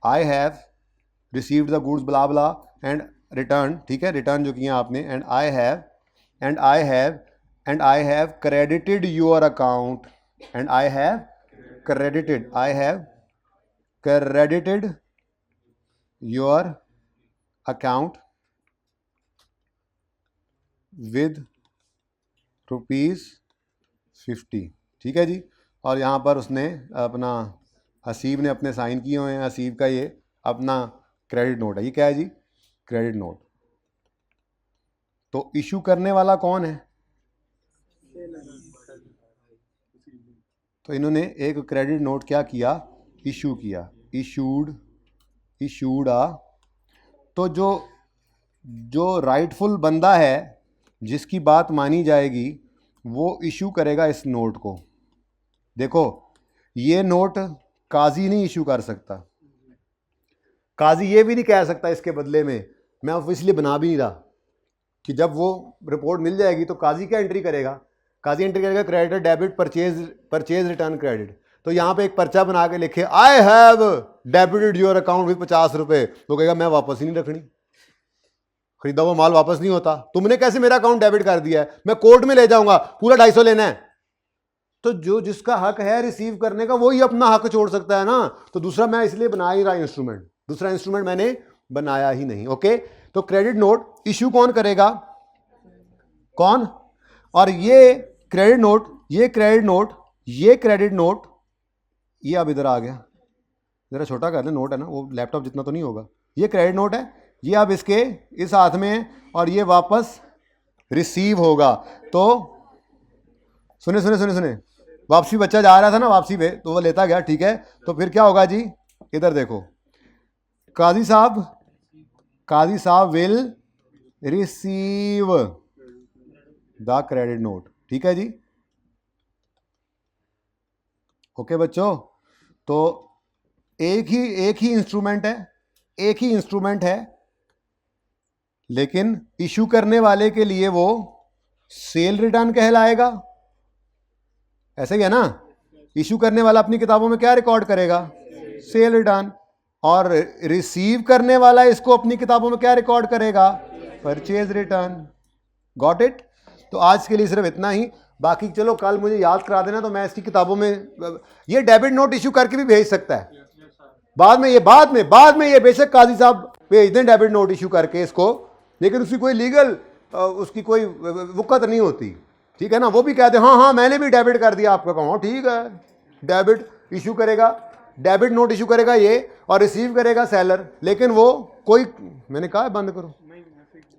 I have received the goods blah blah and return, ठीक है, return जो किया आपने, and I have credited your account, and I have credited your account with ₹50, ठीक है जी। और यहाँ पर उसने अपना, हसीब ने अपने साइन किए हुए हैं, हसीब का ये अपना क्रेडिट नोट है। ये क्या है जी? Credit note. तो इशू करने वाला कौन है? तो इन्होंने एक क्रेडिट नोट क्या किया? इशू किया, इशूड आ। तो जो राइटफुल बंदा है, जिसकी बात मानी जाएगी, वो इशू करेगा इस नोट को। देखो, ये नोट काजी नहीं इशू कर सकता। काजी ये भी नहीं कह सकता इसके बदले में, मैं ऑफिशियली बना भी नहीं रहा, कि जब वो रिपोर्ट मिल जाएगी तो काजी क्या एंट्री करेगा? काजी एंट्री करेगा creditor debit purchase return credit. तो यहाँ पे एक पर्चा बना के लिखे I have debited your account with ₹50, तो कहेगा मैं वापस ही नहीं रखनी, खरीदा वो माल वापस नहीं होता। तुमने कैसे मेरा अकाउंट डेबिट कर दिया है? मैं कोर्ट में ले जाऊंगा, पूरा 250 लेना है। तो जो जिसका हक है रिसीव करने का, वही अपना हक छोड़ सकता है ना। तो दूसरा मैं इसलिए बना ही रहा इंस्ट्रूमेंट, दूसरा इंस्ट्रूमेंट मैंने बनाया ही नहीं। ओके, तो क्रेडिट नोट इश्यू कौन करेगा? कौन? और ये क्रेडिट नोट, ये अब इधर आ गया, जरा छोटा कर ले, नोट है ना, वो लैपटॉप जितना तो नहीं होगा। ये क्रेडिट नोट है, ये अब इसके इस हाथ में है, और ये वापस रिसीव होगा। तो सुने, वापसी बच्चा जा रहा था ना वापसी पे, तो वो लेता गया, ठीक है। तो फिर क्या होगा जी? इधर देखो, काजी साहब will receive the credit note, ठीक है जी। ओके बच्चों, तो एक ही इंस्ट्रूमेंट है, लेकिन इशू करने वाले के लिए वो सेल रिटर्न कहलाएगा। ऐसा ही है ना? इशू करने वाला अपनी किताबों में क्या रिकॉर्ड करेगा? Cell return. और रिसीव करने वाला इसको अपनी किताबों में क्या रिकॉर्ड करेगा? Purchase return. Got it? तो आज के लिए सिर्फ इतना ही। बाकी चलो कल मुझे याद करा देना, तो मैं इसकी किताबों में ये डेबिट नोट इशू करके भी भेज सकता है। बाद में ये बेशक काजी साहब भेज दें डेबिट नोट इशू करके इसको, लेकिन उसकी कोई लीगल उसकी कोई वक़्त नहीं होती, ठीक है ना। वो भी कहते हैं हाँ मैंने भी डेबिट कर दिया आपका अकाउंट, ठीक है। डेबिट इशू करेगा, डेबिट नोट इशू करेगा ये, और रिसीव करेगा सेलर, लेकिन वो कोई, मैंने कहा है बंद करो,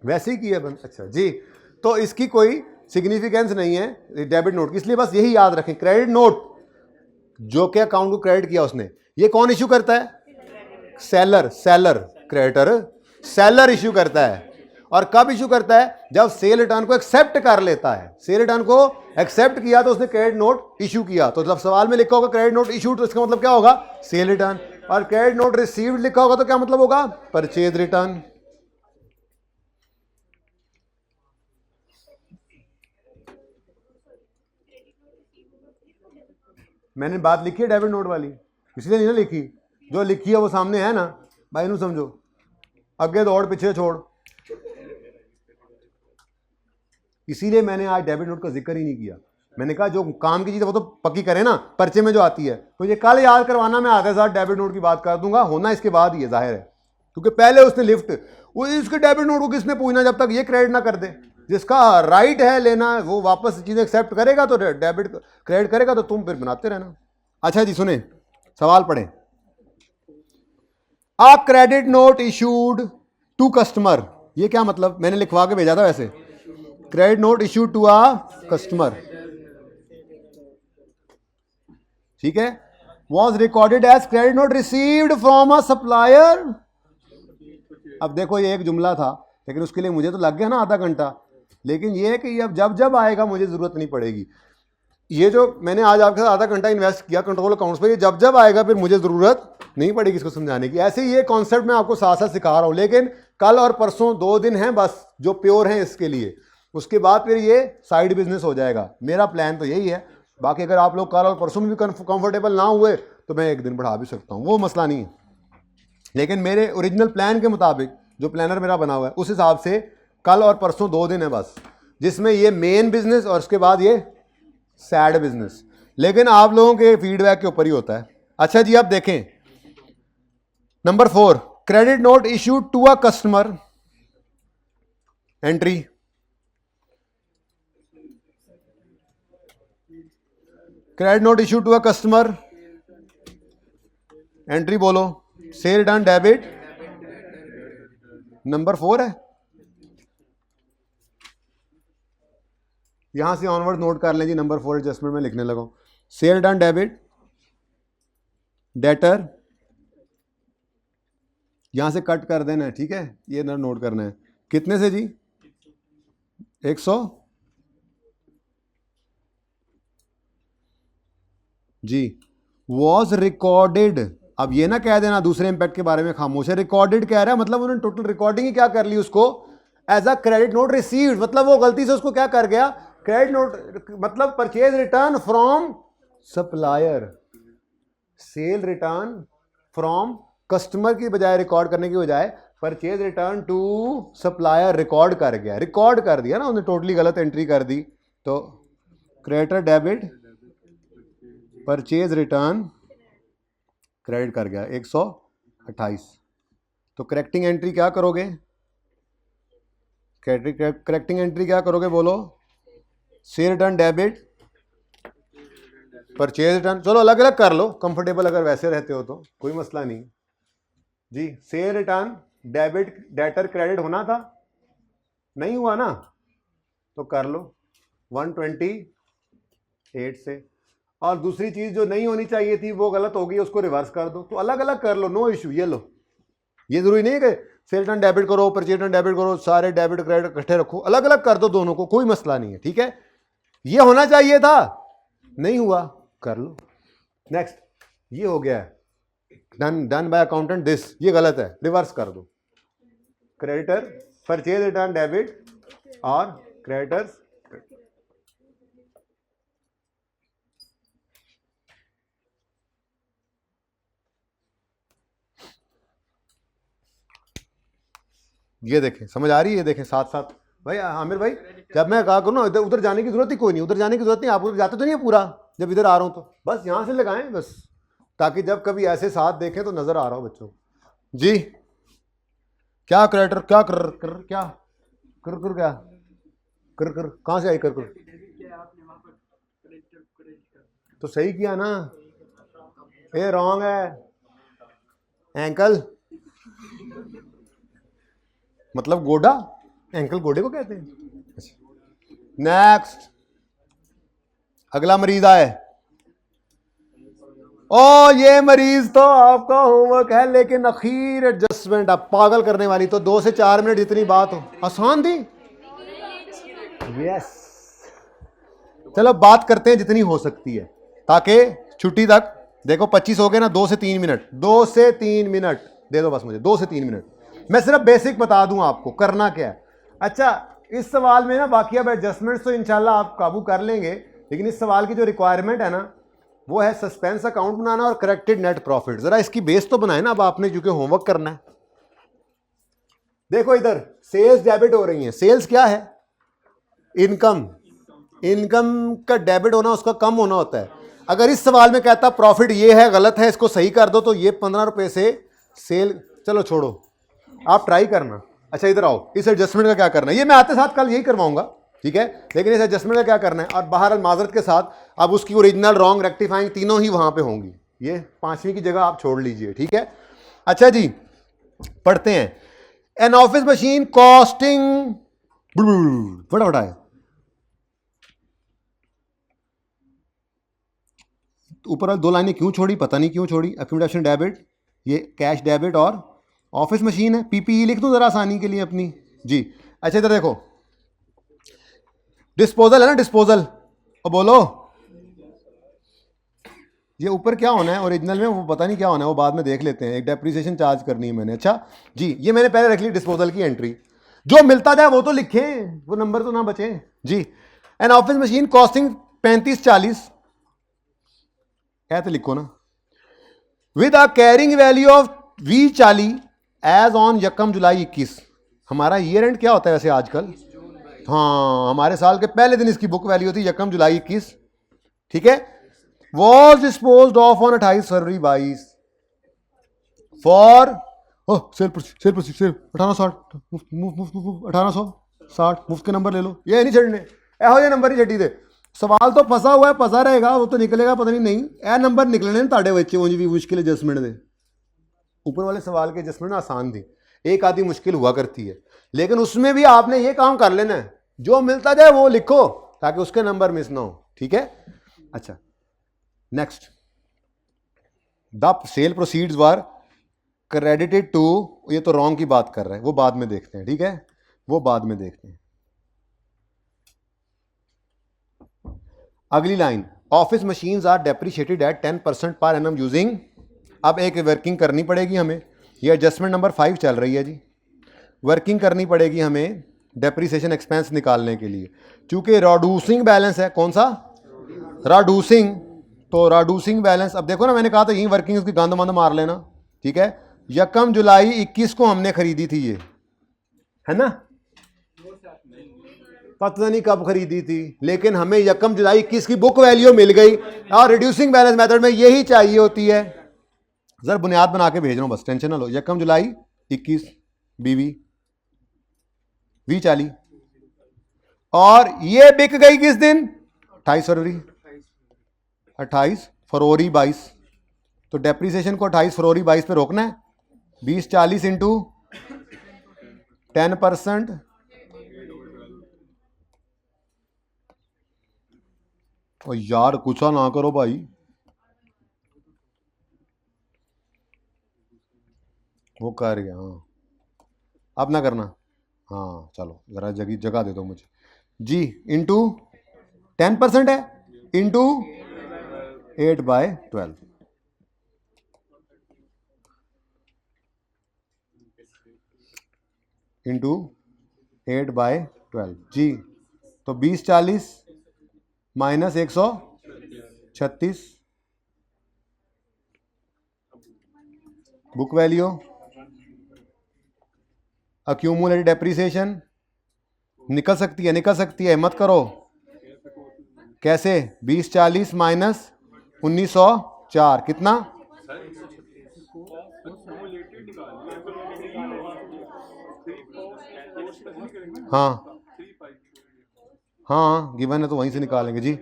वैसे ही किया बंद। अच्छा जी, तो इसकी कोई सिग्निफिकेंस नहीं है डेबिट नोट की, इसलिए बस यही याद रखें, क्रेडिट नोट जो के अकाउंट को क्रेडिट किया उसने, ये कौन इशू करता है? सेलर। क्रेडिटर सेलर इशू करता है। और कब इशू करता है? जब सेल रिटर्न को एक्सेप्ट कर लेता है। सेल रिटर्न को एक्सेप्ट किया तो उसने क्रेडिट नोट इशू किया। तो जब सवाल में लिखा होगा क्रेडिट नोट इशूड, तो इसका मतलब क्या होगा? Cell return. और क्रेडिट नोट रिसीव्ड लिखा होगा तो क्या मतलब होगा? Purchase return. मैंने बात लिखी है डेबिट नोट वाली, इसलिए नहीं ना लिखी, जो लिखी है वो सामने है ना भाई, नू समझो, अगे दौड़ पीछे छोड़। इसीलिए मैंने आज डेबिट नोट का जिक्र ही नहीं किया। मैंने कहा जो काम की चीज़ है वो तो पक्की करें ना, पर्चे में जो आती है। तो ये कल याद करवाना, मैं आधे साथ डेबिट नोट की बात कर दूंगा, होना इसके बाद ही है, जाहिर है, क्योंकि पहले उसने लिफ्ट, वो इसके डेबिट नोट को किसने पूछना जब तक ये क्रेडिट ना कर दे। जिसका राइट है लेना, वो वापस चीज़ें एक्सेप्ट करेगा तो डेबिट क्रेडिट करेगा, तो तुम फिर बनाते रहना। अच्छा जी सुने, सवाल पढ़ें। A credit note issued to customer, ये क्या मतलब? मैंने लिखवा के भेजा था वैसे, credit note issued to a customer, ठीक है। Was recorded as credit note received from a supplier. अब देखो ये एक जुमला था, लेकिन उसके लिए मुझे तो लग गया ना आधा घंटा, लेकिन ये है कि अब जब आएगा मुझे जरूरत नहीं पड़ेगी। ये जो मैंने आज आपके साथ आधा घंटा इन्वेस्ट किया कंट्रोल अकाउंट्स पे, ये जब आएगा फिर मुझे जरूरत नहीं पड़ेगी इसको समझाने की। ऐसे ही ये कॉन्सेप्ट मैं आपको साथ साथ सिखा रहा हूँ, लेकिन कल और परसों 2 दिन हैं बस जो प्योर हैं इसके लिए, उसके बाद फिर ये साइड बिजनेस हो जाएगा। मेरा प्लान तो यही है। बाकी अगर आप लोग कल और परसों में भी कंफर्टेबल ना हुए तो मैं एक दिन बढ़ा भी सकता हूँ, वो मसला नहीं है। लेकिन मेरे ओरिजिनल प्लान के मुताबिक जो प्लानर मेरा बना हुआ है उस हिसाब से कल और परसों 2 दिन है बस, जिसमें ये मेन बिजनेस और उसके बाद ये सैड बिजनेस, लेकिन आप लोगों के फीडबैक के ऊपर ही होता है। अच्छा जी, आप देखें number 4, credit note issued to a customer, entry credit note issued to a customer, entry बोलो, सेल डन डेबिट, नंबर 4 है। यहां से ऑनवर्ड नोट कर लें जी, नंबर 4 एडजस्टमेंट में लिखने लगा, सेल डन डेबिट, डेटर, यहां से कट कर देना है, ठीक है, ये नोट करना है, कितने से जी 100 जी, वॉज रिकॉर्डेड। अब ये ना कह देना दूसरे इम्पैक्ट के बारे में खामोश है, रिकॉर्डेड कह रहा है मतलब उन्होंने टोटल रिकॉर्डिंग ही क्या कर ली उसको, as a credit note received, मतलब वो गलती से उसको क्या कर गया, क्रेडिट नोट मतलब purchase return from supplier, sale return from customer की बजाय रिकॉर्ड करने की बजाय purchase return to supplier record कर गया, रिकॉर्ड कर दिया ना उन्होंने, टोटली गलत एंट्री कर दी। तो creditor debit purchase return credit कर गया 128। तो करेक्टिंग एंट्री क्या करोगे, करेक्टिंग एंट्री क्या करोगे बोलो, cell return debit purchase return, चलो अलग अलग कर लो कंफर्टेबल, अगर वैसे रहते हो तो कोई मसला नहीं जी। Sale return debit debtor credit होना था, नहीं हुआ ना, तो कर लो 128 से, और दूसरी चीज जो नहीं होनी चाहिए थी वो गलत हो गई, उसको रिवर्स कर दो, तो अलग अलग कर लो, नो इशू। ये लो, ये जरूरी नहीं है कि सेल रिटर्न डेबिट करो परचेज रिटर्न डेबिट करो, सारे डेबिट क्रेडिट इकट्ठे रखो, अलग अलग कर दो दोनों को, कोई मसला नहीं है, ठीक है। ये होना चाहिए था, नहीं हुआ, कर लो नेक्स्ट। ये हो गया डन बाय अकाउंटेंट दिस, ये गलत है, रिवर्स कर दो, क्रेडिटर परचेज रिटर्न डेबिट और क्रेडिटर्स, ये देखें, समझ आ रही है, ये देखें साथ साथ भाई आमिर भाई, जब मैं कहा करूँ ना इधर उधर जाने की जरूरत ही कोई नहीं, उधर जाने की जरूरत नहीं, आप उधर जाते तो नहीं है पूरा, जब इधर आ रहा हूँ तो बस यहाँ से लगाएं बस, ताकि जब कभी ऐसे साथ देखें तो नजर आ रहा हो बच्चों जी। क्या क्रेडिटर क्या कर क्या कर क्या कर कहाँ से आई कर तो सही किया ना, ये रॉन्ग है एंकल, मतलब गोडा, एंकल गोडे को कहते हैं। नेक्स्ट अगला मरीज आए, ओ ये मरीज तो आपका होमवर्क है, लेकिन अखीर एडजस्टमेंट, आप पागल करने वाली, तो 2 से 4 मिनट जितनी बात हो, आसान थी, यस। चलो बात करते हैं जितनी हो सकती है, ताकि छुट्टी तक, देखो 25 हो गए ना, 2 से 3 मिनट, 2 से 3 मिनट दे दो बस मुझे, 2 से 3 मिनट, मैं सिर्फ बेसिक बता दूं आपको करना क्या है। अच्छा, इस सवाल में ना बाकी अब एडजस्टमेंट्स तो इंशाल्लाह आप काबू कर लेंगे, लेकिन इस सवाल की जो रिक्वायरमेंट है ना वो है सस्पेंस अकाउंट बनाना और करेक्टेड नेट प्रॉफिट, जरा इसकी बेस तो बनाए ना अब आपने, क्योंकि होमवर्क करना है। देखो इधर सेल्स डेबिट हो रही हैं, सेल्स क्या है, इनकम, इनकम का डेबिट होना उसका कम होना होता है। अगर इस सवाल में कहता प्रॉफिट ये है गलत है इसको सही कर दो, तो ये 15 रुपए से सेल, चलो छोड़ो आप ट्राई करना। अच्छा इधर आओ, इस एडजस्टमेंट का क्या करना है, ये मैं आते साथ कल यही करवाऊंगा, ठीक है, लेकिन इस एडजस्टमेंट का क्या करना है, और बाहर माजरत के साथ अब उसकी ओरिजिनल रॉन्ग रेक्टिफाइंग तीनों ही वहां पे होंगी, ये 5वीं की जगह आप छोड़ लीजिए, ठीक है। अच्छा जी पढ़ते हैं, एन ऑफिस मशीन कॉस्टिंग, बड़ा बड़ा है, ऊपर 2 लाइनें क्यों छोड़ी पता नहीं क्यों छोड़ी, एक्यूमुलेशन डेबिट, ये कैश डेबिट और ऑफिस मशीन है, पीपीई लिख दूं जरा आसानी के लिए अपनी जी। अच्छा इधर देखो डिस्पोजल है ना, डिस्पोजल, और बोलो ये ऊपर क्या होना है ओरिजिनल में, वो पता नहीं क्या होना है, वो बाद में देख लेते हैं, एक डेप्रिसिएशन चार्ज करनी है मैंने। अच्छा जी, ये मैंने पहले रख ली डिस्पोजल की एंट्री, जो मिलता जाए वो तो लिखें, वो नंबर तो ना बचे जी। एन ऑफिस मशीन कॉस्टिंग 35-40 है तो लिखो ना, with a carrying value of V40 as on यकम जुलाई 21। हमारा ईयर एंड क्या होता है वैसे आजकल? हाँ, हमारे साल के पहले दिन इसकी बुक वैल्यू होती है यकम जुलाई 21, ठीक है। Was disposed of on 28 February 22 for sale 1860 1860 मुफ्त के नंबर ले लो, ये नहीं छड़ने, एहो ये नंबर ही छड़ी दे। सवाल तो फंसा हुआ है, फंसा रहेगा, वो तो निकलेगा पता नहीं ए नंबर निकलने ताड़े बच्चे उंज भी मुश्किल एडजस्टमेंट दे। ऊपर वाले सवाल के एडजस्टमेंट आसान थी, एक आधी मुश्किल हुआ करती है, लेकिन उसमें भी आपने ये काम कर लेना है, जो मिलता जाए वो लिखो ताकि उसके नंबर मिस ना हो, ठीक है। अच्छा, next, the sale proceeds were credited to, ये तो रॉन्ग की बात कर रहे हैं, वो बाद में देखते हैं, ठीक है, वो बाद में देखते हैं। अगली line, office machines are depreciated at 10% per annum using. अब एक वर्किंग करनी पड़ेगी हमें, ये एडजस्टमेंट नंबर 5 चल रही है जी। वर्किंग करनी पड़ेगी हमें डेप्रिसिएशन एक्सपेंस निकालने के लिए, चूंकि रिड्यूसिंग बैलेंस है, कौन सा? रिड्यूसिंग। तो रिड्यूसिंग बैलेंस, अब देखो ना, मैंने कहा था यही वर्किंग उसकी गंद मंद मार लेना, ठीक है। यकम जुलाई 21 को हमने खरीदी थी, ये है ना, पता नहीं कब खरीदी थी, लेकिन हमें यकम जुलाई 21 की बुक वैल्यू मिल गई, और रिड्यूसिंग बैलेंस मेथड में यही चाहिए होती है। जरा बुनियाद बना के भेज रहा हूं, बस टेंशन ना लो। यकम जुलाई 21 बीवी V40, और ये बिक गई किस दिन? 28 फरवरी 22। तो डेप्रिसिएशन को 28 फरवरी 22 पे रोकना है। 20/40 इंटू 10%, और यार कुछ ना करो भाई, वो कर गया। हाँ, अब ना करना, हाँ चलो जरा जगह दे दो मुझे जी। इंटू 10% है, इंटू 8/12, इंटू 8/12 जी। तो 20/40 minus 136 book value. Accumulated depreciation निकल सकती है, मत करो। कैसे? 20/40 माइनस 1904 कितना? हाँ गिवन है तो वहीं से निकालेंगे जी।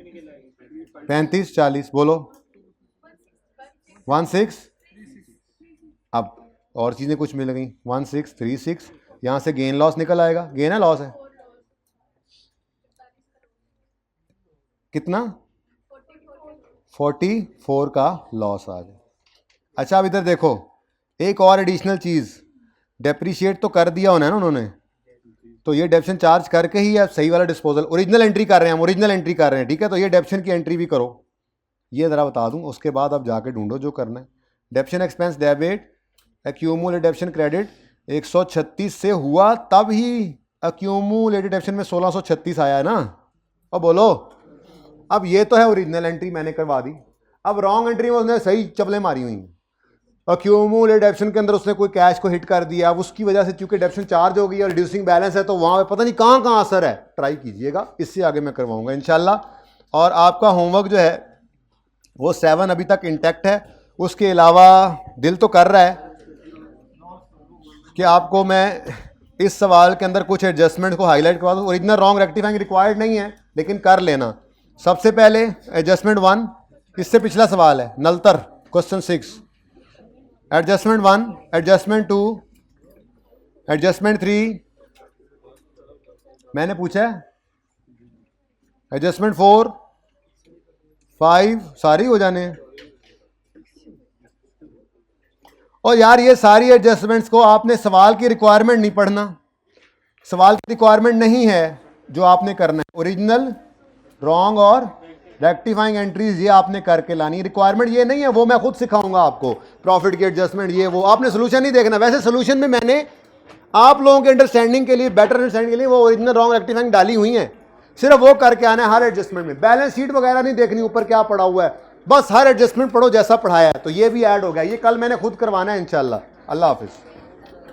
35/40 बोलो 16। अब और चीजें कुछ मिल गई, 1636, यहां से गेन लॉस निकल आएगा। गेन है लॉस है कितना? 44 का लॉस आ गया। अच्छा अब इधर देखो, एक और एडिशनल चीज, डेप्रिशिएट तो कर दिया होना है ना उन्होंने, तो ये डेप्शन चार्ज करके ही आप सही वाला डिस्पोजल ओरिजिनल एंट्री कर रहे हैं, हम ओरिजिनल एंट्री कर रहे हैं, ठीक है। तो ये डेप्शन की एंट्री भी करो, ये ज़रा बता दूं, उसके बाद आप जाके ढूंढो जो करना है। डेप्शन एक्सपेंस डेबिट, एक्यूमुलेटेड डेप्शन क्रेडिट 136 से हुआ, तब ही एक्यूमुलेटेड डेप्शन में 1636 आया है ना। अब बोलो, अब ये तो है ओरिजिनल एंट्री मैंने करवा दी, अब रॉन्ग एंट्री में उसने सही चपलें मारी हुई। एक्यूमुलेटेड डेप्शन के अंदर उसने कोई कैश को हिट कर दिया, अब उसकी वजह से चूंकि डेप्शन चार्ज हो गई और रिड्यूसिंग बैलेंस है, तो वहां पे पता नहीं कहां कहां असर है। ट्राई कीजिएगा, इससे आगे मैं करवाऊंगा इंशाल्लाह। और आपका होमवर्क जो है वो 7 अभी तक इंटैक्ट है। उसके अलावा दिल तो कर रहा है कि आपको मैं इस सवाल के अंदर कुछ एडजस्टमेंट को हाईलाइट करवा दूं। ओरिजिनल रॉन्ग रेक्टिफाइंग रिक्वायर्ड नहीं है, लेकिन कर लेना। सबसे पहले एडजस्टमेंट 1, इससे पिछला सवाल है Naltar question 6। Adjustment 1, adjustment 2, adjustment 3 मैंने पूछा है, एडजस्टमेंट 4, 5 सारी हो जाने हैं। और यार ये सारी एडजस्टमेंट्स को आपने सवाल की रिक्वायरमेंट नहीं पढ़ना, सवाल की रिक्वायरमेंट नहीं है जो आपने करना है। ओरिजिनल रॉन्ग और रेक्टिफाइंग एंट्रीज ये आपने करके लानी। रिक्वायरमेंट ये नहीं है, वो मैं खुद सिखाऊंगा आपको, प्रॉफिट की एडजस्टमेंट ये वो, आपने सोल्यूशन नहीं देखना। वैसे सोल्यूशन में मैंने आप लोगों के अंडरस्टैंडिंग के लिए, बेटर अंडरस्टैंडिंग के लिए वो ओरिजिनल रॉन्ग रेक्टिफाइंग डाली हुई है, सिर्फ वो करके आना है हर एडजस्टमेंट में। बैलेंस शीट वगैरह नहीं देखनी ऊपर क्या पड़ा हुआ है, बस हर एडजस्टमेंट पढ़ो जैसा पढ़ाया है। तो ये भी ऐड हो गया, ये कल मैंने खुद करवाना है इंशाल्लाह। अल्लाह हाफिज़।